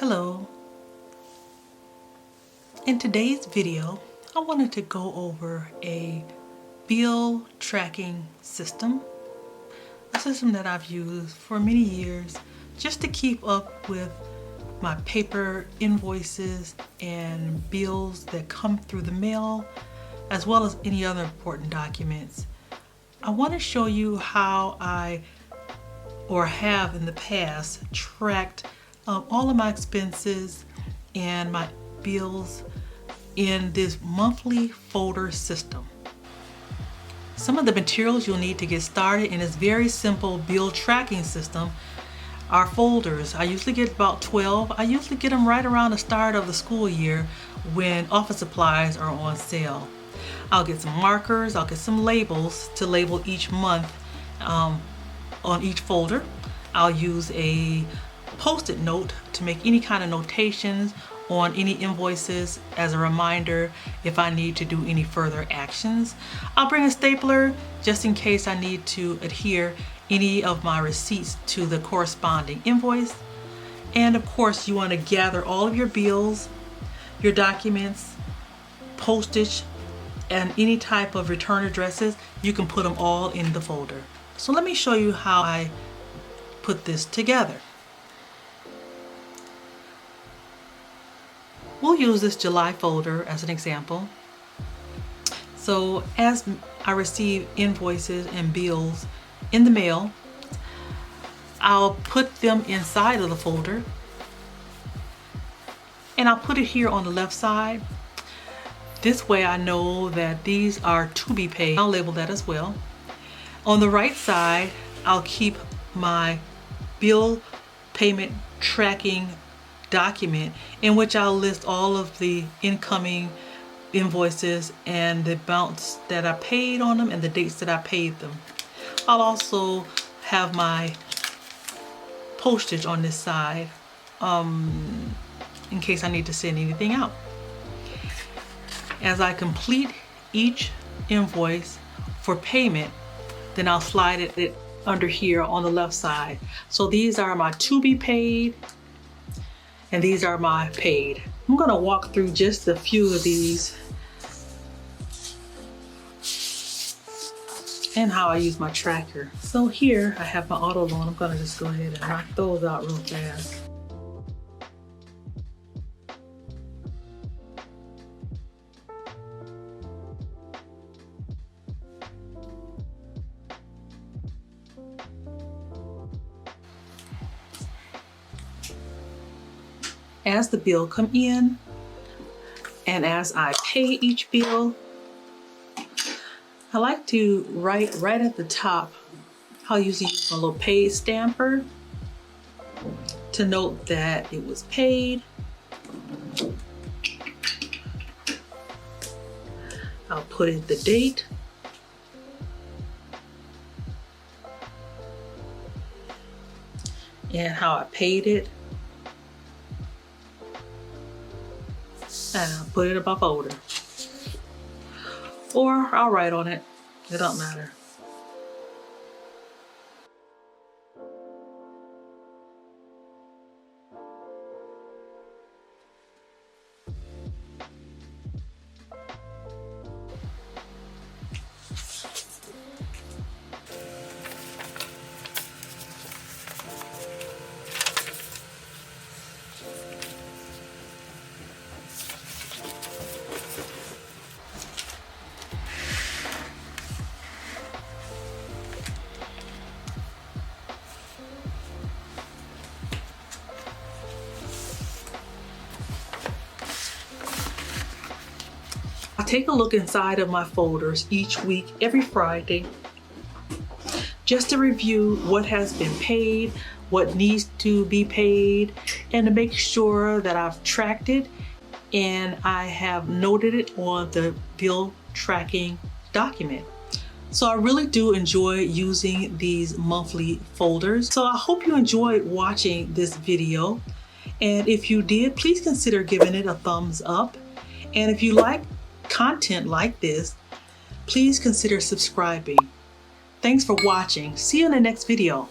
Hello. In today's video, I wanted to go over a bill tracking system, a system that I've used for many years just to keep up with my paper invoices and bills that come through the mail, as well as any other important documents. I want to show you how I have in the past tracked all of my expenses and my bills in this monthly folder system. Some of the materials you'll need to get started in this very simple bill tracking system are folders. I usually get about 12. I usually get them right around the start of the school year when office supplies are on sale. I'll get some markers, I'll get some labels to label each month on each folder. I'll use a post-it note to make any kind of notations on any invoices as a reminder if I need to do any further actions. I'll bring a stapler just in case I need to adhere any of my receipts to the corresponding invoice. And of course, you want to gather all of your bills, your documents, postage, and any type of return addresses. You can put them all in the folder. So let me show you how I put this together. We'll use this July folder as an example. So as I receive invoices and bills in the mail, I'll put them inside of the folder, and I'll put it here on the left side. This way I know that these are to be paid. I'll label that as well. On the right side, I'll keep my bill payment tracking document in which I'll list all of the incoming invoices and the amounts that I paid on them and the dates that I paid them. I'll also have my postage on this side in case I need to send anything out. As I complete each invoice for payment, then I'll slide it under here on the left side. So these are my to be paid, and these are my paid. I'm gonna walk through just a few of these and how I use my tracker. So here I have my auto loan. I'm gonna just go ahead and knock those out real fast. As the bill come in and as I pay each bill, I like to write right at the top. I'll usually use my little paid stamper to note that it was paid. I'll put in the date. And how I paid it. And I'll put it in my folder. Or I'll write on it. It don't matter. I take a look inside of my folders each week, every Friday, just to review what has been paid, what needs to be paid, and to make sure that I've tracked it and I have noted it on the bill tracking document. So I really do enjoy using these monthly folders. So I hope you enjoyed watching this video. And if you did, please consider giving it a thumbs up. And if you like content like this, please consider subscribing. Thanks for watching. See you in the next video.